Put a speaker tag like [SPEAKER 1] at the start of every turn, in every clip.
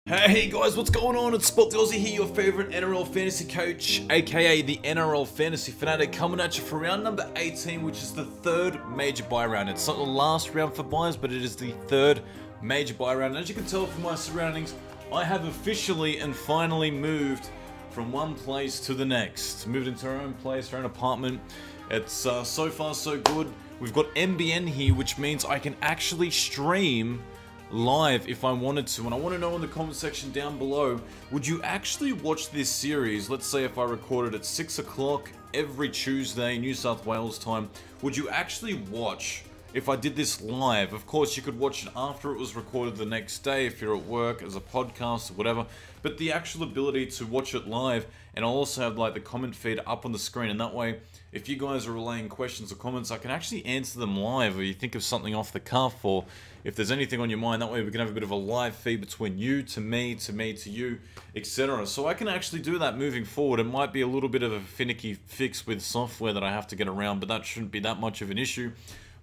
[SPEAKER 1] Hey guys, what's going on? It's Spot the Aussie here, your favourite NRL fantasy coach, aka the NRL Fantasy Fanatic, coming at you for round number 18, which is the third major buy round. It's not the last round for buys, but it is the third major buy round. And as you can tell from my surroundings, I have officially and finally moved from one place to the next. Moved into our own place, our own apartment. It's so far so good. We've got NBN here, which means I can actually stream live if I wanted to, and I want to know in the comment section down below, would you actually watch this series? Let's say if I recorded at 6 o'clock every Tuesday New South Wales time, would you actually watch if I did this live? Of course you could watch it after it was recorded the next day if you're at work, as a podcast or whatever, but the actual ability to watch it live, and I'll also have like the comment feed up on the screen, and that way if you guys are relaying questions or comments, I can actually answer them live, or you think of something off the cuff, or if there's anything on your mind, that way we can have a bit of a live feed between you to me, to you, etc. So I can actually do that moving forward. It might be a little bit of a finicky fix with software that I have to get around, but that shouldn't be that much of an issue.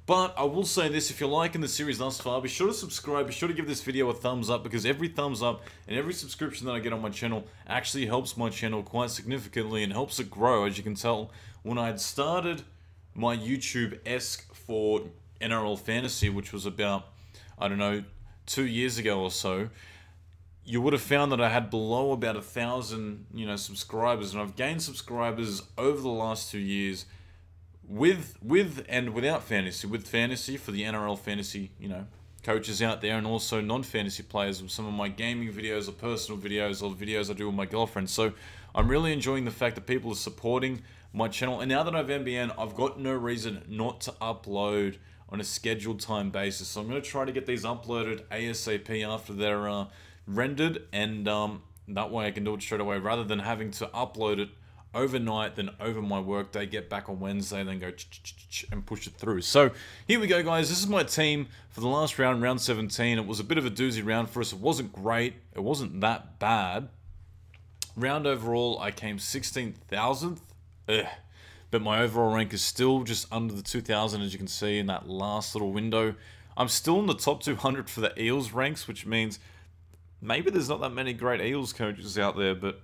[SPEAKER 1] But I will say this, if you're liking the series thus far, be sure to subscribe, be sure to give this video a thumbs up, because every thumbs up and every subscription that I get on my channel actually helps my channel quite significantly and helps it grow. As you can tell, when I had started my YouTube-esque for NRL Fantasy, which was about, I don't know, 2 years ago or so, you would have found that I had below about 1,000, subscribers, and I've gained subscribers over the last 2 years with and without fantasy. With fantasy for the NRL fantasy, coaches out there, and also non-fantasy players with some of my gaming videos or personal videos or videos I do with my girlfriend. So I'm really enjoying the fact that people are supporting my channel, and now that I've NBN, I've got no reason not to upload on a scheduled time basis. So I'm going to try to get these uploaded ASAP after they're rendered, and that way I can do it straight away, rather than having to upload it overnight, then over my workday, get back on Wednesday, then go and push it through. So here we go, guys. This is my team for the last round, round 17. It was a bit of a doozy round for us. It wasn't great. It wasn't that bad. Round overall, I came 16,000th. But my overall rank is still just under the 2,000, as you can see in that last little window. I'm still in the top 200 for the Eels ranks, which means maybe there's not that many great Eels coaches out there, but,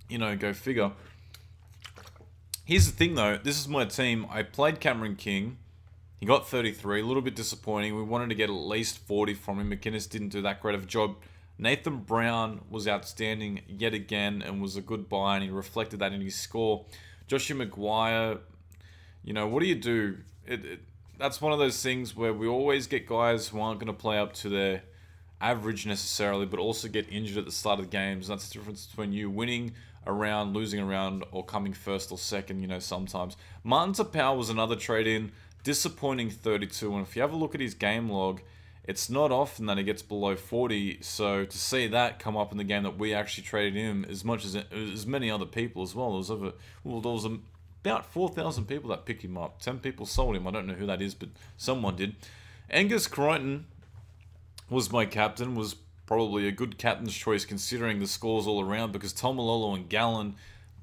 [SPEAKER 1] go figure. Here's the thing, though. This is my team. I played Cameron King. He got 33, a little bit disappointing. We wanted to get at least 40 from him. McInnes didn't do that great of a job. Nathan Brown was outstanding yet again and was a good buy, and he reflected that in his score. Joshua McGuire, what do you do? That's one of those things where we always get guys who aren't going to play up to their average necessarily, but also get injured at the start of the games. That's the difference between you winning a round, losing a round, or coming first or second, sometimes. Martin Tapau was another trade-in, disappointing 32, and if you have a look at his game log, it's not often that he gets below 40, so to see that come up in the game that we actually traded him, as much as many other people as well. There was about 4,000 people that picked him up. 10 people sold him. I don't know who that is, but someone did. Angus Crichton was my captain, was probably a good captain's choice considering the scores all around, because Tomalolo and Kalyn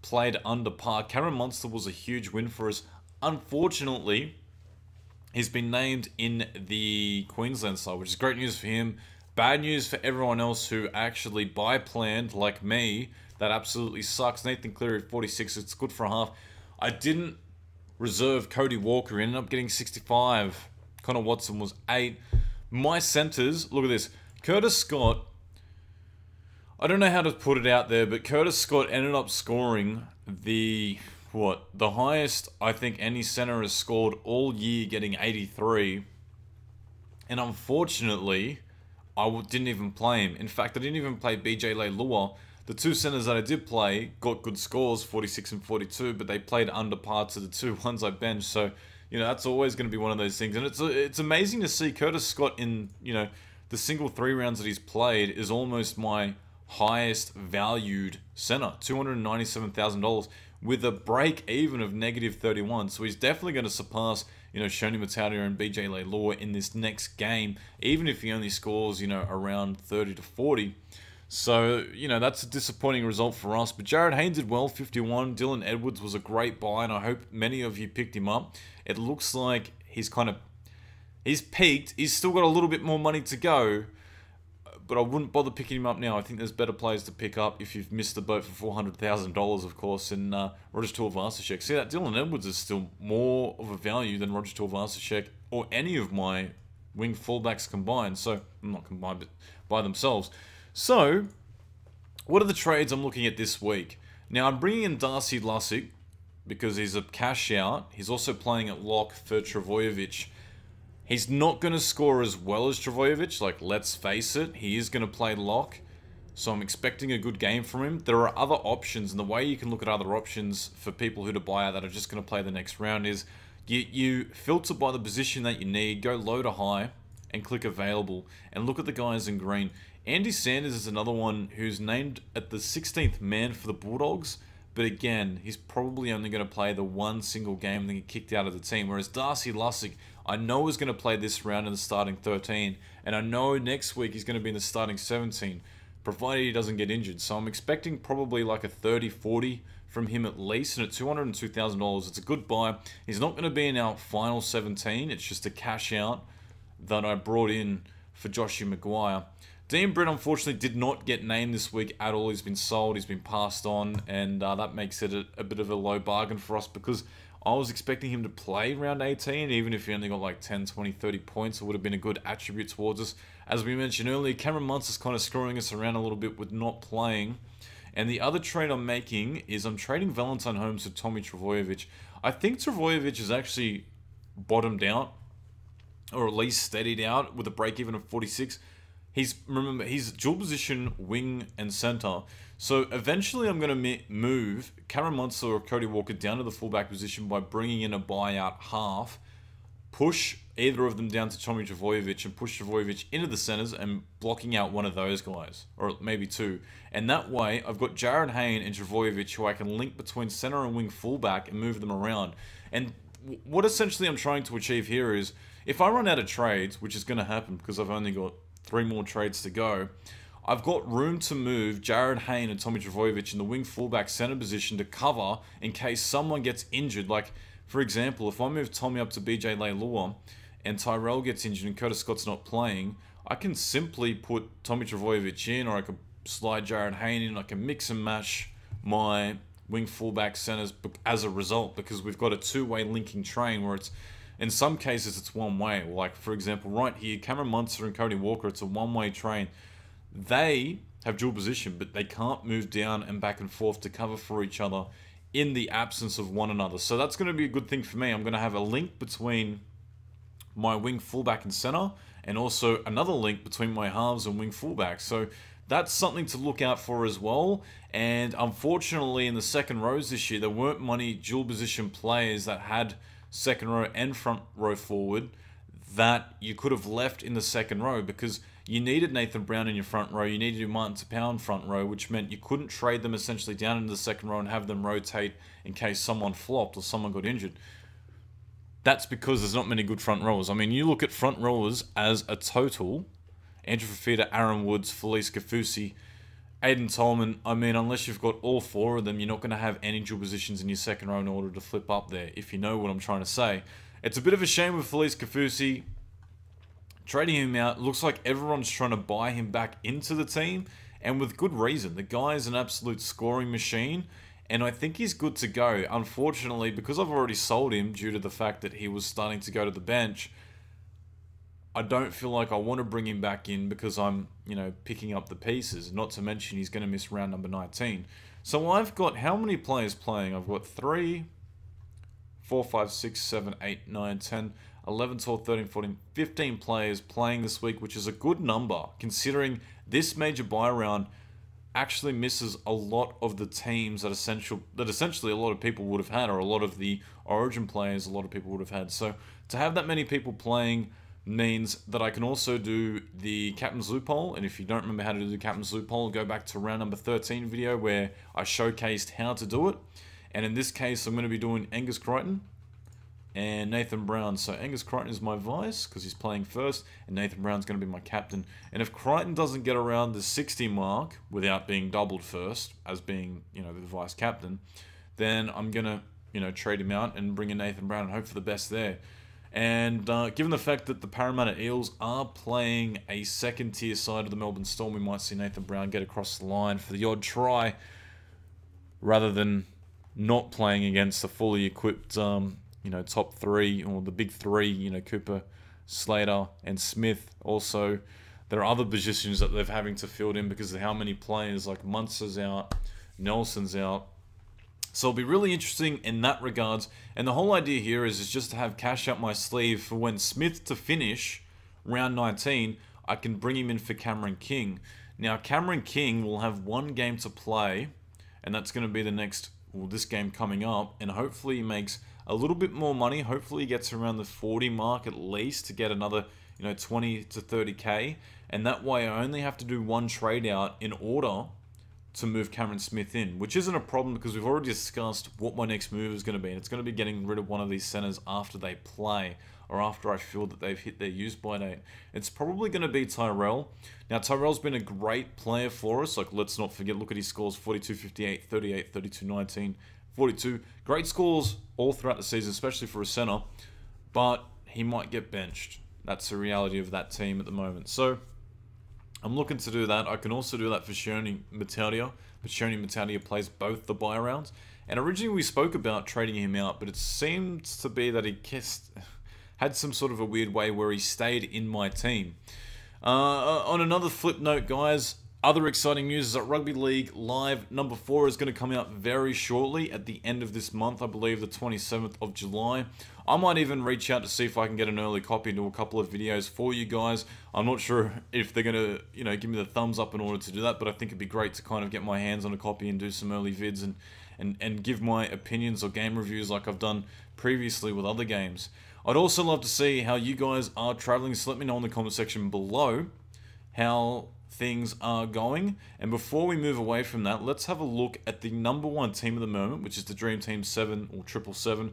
[SPEAKER 1] played under par. Cameron Munster was a huge win for us. Unfortunately, he's been named in the Queensland side, which is great news for him. Bad news for everyone else who actually buy-planned, like me. That absolutely sucks. Nathan Cleary at 46, it's good for a half. I didn't reserve Cody Walker. He ended up getting 65. Connor Watson was 8. My centres, look at this. Curtis Scott, I don't know how to put it out there, but Curtis Scott ended up scoring the highest I think any centre has scored all year, getting 83. And unfortunately, didn't even play him. In fact, I didn't even play BJ Leilua. The two centres that I did play got good scores, 46 and 42, but they played under par to the two ones I benched. So, that's always going to be one of those things. And it's amazing to see Curtis Scott in, the single 3 rounds that he's played is almost my highest valued centre, $297,000. With a break even of -31. So he's definitely going to surpass, Shoni Matalia and BJ Leilua in this next game, even if he only scores, around 30 to 40. So, that's a disappointing result for us. But Jarryd Hayne did well, 51. Dylan Edwards was a great buy, and I hope many of you picked him up. It looks like he's peaked. He's still got a little bit more money to go, but I wouldn't bother picking him up now. I think there's better players to pick up if you've missed the boat for $400,000, of course, in Roger Tuivasa-Sheck. See, that Dylan Edwards is still more of a value than Roger Tuivasa-Sheck or any of my wing fullbacks combined. So, not combined, but by themselves. So, what are the trades I'm looking at this week? Now, I'm bringing in DARCY LUSSICK because he's a cash out. He's also playing at lock for TRJBOJEVIC. He's not going to score as well as TRJBOJEVIC, like, let's face it. He is going to play lock, so I'm expecting a good game from him. There are other options, and the way you can look at other options for people who to buy out that are just going to play the next round is you filter by the position that you need, go low to high, and click available, and look at the guys in green. Andy Sanders is another one who's named at the 16th man for the Bulldogs, but again, he's probably only going to play the one single game and then get kicked out of the team, whereas DARCY LUSSICK, I know he's going to play this round in the starting 13, and I know next week he's going to be in the starting 17, provided he doesn't get injured. So I'm expecting probably like a 30-40 from him at least, and at $202,000, it's a good buy. He's not going to be in our final 17, it's just a cash out that I brought in for Joshua McGuire. Dean Britt unfortunately did not get named this week at all. He's been sold, he's been passed on, and that makes it a bit of a low bargain for us because I was expecting him to play round 18, even if he only got like 10, 20, 30 points. It would have been a good attribute towards us. As we mentioned earlier, Cameron Munster's kind of screwing us around a little bit with not playing. And the other trade I'm making is I'm trading Valentine Holmes to Tommy TRJBOJEVIC. I think TRJBOJEVIC has actually bottomed out, or at least steadied out with a break-even of 46. Remember, he's dual position, wing and centre. So eventually I'm going to move Cameron Munster or Cody Walker down to the fullback position by bringing in a buyout half, push either of them down to Tommy TRJBOJEVIC and push TRJBOJEVIC into the centres and blocking out one of those guys, or maybe two. And that way I've got Jarryd, Hayne and TRJBOJEVIC who I can link between centre and wing fullback and move them around. And what essentially I'm trying to achieve here is, if I run out of trades, which is going to happen because I've only got 3 more trades to go, I've got room to move Jarryd, Hayne and Tommy TRJBOJEVIC in the wing fullback centre position to cover in case someone gets injured. Like, for example, if I move Tommy up to BJ Leilua and Tyrell gets injured and Curtis Scott's not playing, I can simply put Tommy TRJBOJEVIC in, or I could slide Jarryd Hayne in. I can mix and match my wing fullback centres as a result, because we've got a two-way linking train where it's, in some cases, it's one way. Like, for example, right here, Cameron Munster and Cody Walker, it's a one-way train. They have dual position, but they can't move down and back and forth to cover for each other in the absence of one another. So that's going to be a good thing for me. I'm going to have a link between my wing fullback and centre, and also another link between my halves and wing fullback. So that's something to look out for as well. And unfortunately, in the second rows this year, there weren't many dual position players that had second row and front row forward that you could have left in the second row, because you needed Nathan Brown in your front row, you needed your Martin Tapau front row, which meant you couldn't trade them essentially down into the second row and have them rotate in case someone flopped or someone got injured. That's because there's not many good front rowers. I mean, you look at front rowers as a total: Andrew Fafita, Aaron Woods, Felise, Kaufusi, Aiden Tolman. I mean, unless you've got all 4 of them, you're not going to have any dual positions in your second row in order to flip up there, if you know what I'm trying to say. It's a bit of a shame with Felise Kaufusi. Trading him out, looks like everyone's trying to buy him back into the team, and with good reason. The guy is an absolute scoring machine, and I think he's good to go. Unfortunately, because I've already sold him due to the fact that he was starting to go to the bench, I don't feel like I want to bring him back in because I'm, picking up the pieces. Not to mention he's going to miss round number 19. So I've got how many players playing? I've got 3, 4, 5, 6, 7, 8, 9, 10, 11, 12, 13, 14, 15 players playing this week, which is a good number considering this major buy round actually misses a lot of the teams that essentially a lot of people would have had, or a lot of the origin players a lot of people would have had. So to have that many people playing means that I can also do the Captain's Loophole, and if you don't remember how to do the Captain's Loophole, go back to round number 13 video where I showcased how to do it. And in this case, I'm going to be doing Angus Crichton and Nathan Brown. So Angus Crichton is my vice because he's playing first, and Nathan Brown's going to be my captain. And if Crichton doesn't get around the 60 mark without being doubled first, as being, the vice captain, then I'm going to, trade him out and bring in Nathan Brown and hope for the best there. And given the fact that the Parramatta Eels are playing a second-tier side of the Melbourne Storm, we might see Nathan Brown get across the line for the odd try, rather than not playing against a fully equipped, top three, or the big three, Cooper, Slater, and Smith. Also, there are other positions that they're having to field in because of how many players, like Munster's out, Nelson's out. So it'll be really interesting in that regards. And the whole idea here is just to have cash up my sleeve for when Smith to finish round 19, I can bring him in for Cameron King. Now, Cameron King will have one game to play, and that's going to be this game coming up, and hopefully he makes a little bit more money. Hopefully he gets around the 40 mark at least to get another, 20 to 30k, and that way I only have to do one trade out in order to move Cameron Smith in, which isn't a problem because we've already discussed what my next move is going to be, and it's going to be getting rid of one of these centers after they play, or after I feel that they've hit their use-by date. It's probably going to be Tyrell. Now, Tyrell's been a great player for us. Like, let's not forget, look at his scores: 42, 58, 38, 32, 19, 42. Great scores all throughout the season, especially for a center, but he might get benched. That's the reality of that team at the moment. So I'm looking to do that. I can also do that for Sione Matautia, but Sione Matautia plays both the bye rounds. And originally we spoke about trading him out, but it seems to be that he had some sort of a weird way where he stayed in my team. On another flip note, guys, other exciting news is that Rugby League Live number 4 is going to come out very shortly at the end of this month, I believe the 27th of July. I might even reach out to see if I can get an early copy and do a couple of videos for you guys. I'm not sure if they're going to, give me the thumbs up in order to do that, but I think it'd be great to kind of get my hands on a copy and do some early vids and give my opinions or game reviews like I've done previously with other games. I'd also love to see how you guys are traveling, so let me know in the comment section below how things are going. And before we move away from that, let's have a look at the number 1 team of the moment, which is the Dream Team 7 or 777.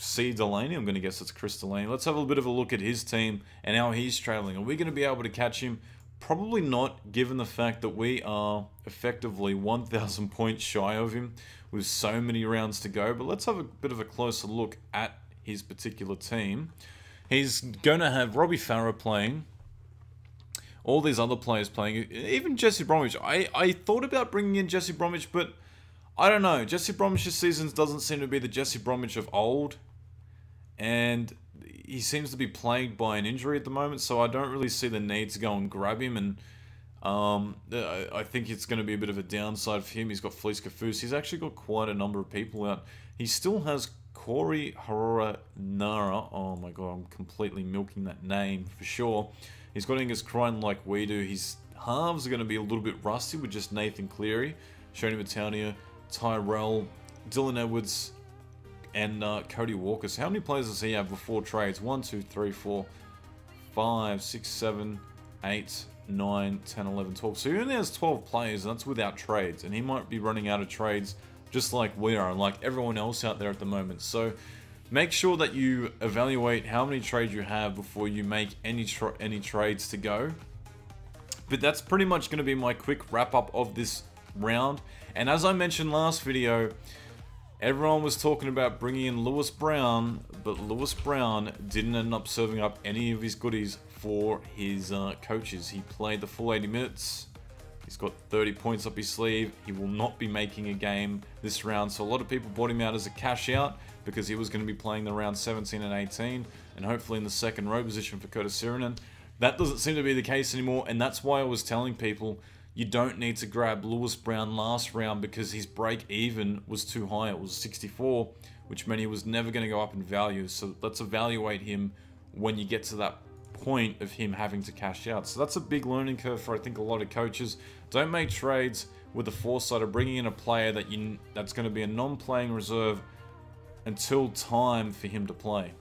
[SPEAKER 1] C. Delaney, I'm going to guess it's Chris Delaney. Let's have a bit of a look at his team and how he's traveling. Are we going to be able to catch him? Probably not, given the fact that we are effectively 1,000 points shy of him with so many rounds to go. But let's have a bit of a closer look at his particular team. He's going to have Robbie Farah playing, all these other players playing, even Jesse Bromwich. I thought about bringing in Jesse Bromwich, but I don't know. Jesse Bromwich's seasons doesn't seem to be the Jesse Bromwich of old, and he seems to be plagued by an injury at the moment, so I don't really see the need to go and grab him, and I think it's going to be a bit of a downside for him. He's got Felise Kaufusi. He's actually got quite a number of people out. He still has Corey Harawire-Naera. Oh my god, I'm completely milking that name for sure. He's got Angus Crichton like we do. His halves are going to be a little bit rusty with just Nathan Cleary, Sione Matautia, Tyrell, Dylan Edwards, and Cody Walker. So how many players does he have before trades? 1, 2, 3, 4, 5, 6, 7, 8, 9, 10, 11, 12. So he only has 12 players, and that's without trades. And he might be running out of trades just like we are, and like everyone else out there at the moment. So make sure that you evaluate how many trades you have before you make any trades to go. But that's pretty much going to be my quick wrap up of this round. And as I mentioned last video, everyone was talking about bringing in Lewis Brown, but Lewis Brown didn't end up serving up any of his goodies for his coaches. He played the full 80 minutes. He's got 30 points up his sleeve. He will not be making a game this round. So a lot of people bought him out as a cash out because he was going to be playing the round 17 and 18 and hopefully in the second row position for Kotasiranen. That doesn't seem to be the case anymore, and that's why I was telling people you don't need to grab Lewis Brown last round because his break even was too high. It was 64, which meant he was never going to go up in value. So let's evaluate him when you get to that point of him having to cash out. So that's a big learning curve for I think a lot of coaches. Don't make trades with the foresight of bringing in a player that's going to be a non-playing reserve until time for him to play.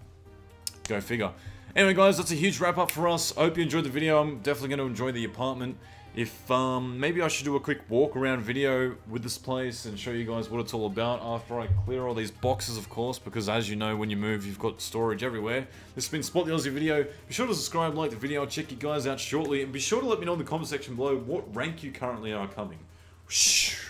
[SPEAKER 1] Go figure. Anyway guys, that's a huge wrap up for us. I hope you enjoyed the video. I'm definitely going to enjoy the apartment. If maybe I should do a quick walk around video with this place and show you guys what it's all about after I clear all these boxes, of course, because as you know, when you move, you've got storage everywhere. This has been Spot the Aussie video. Be sure to subscribe, like the video. I'll check you guys out shortly, and be sure to let me know in the comment section below what rank you currently are coming. Whoosh.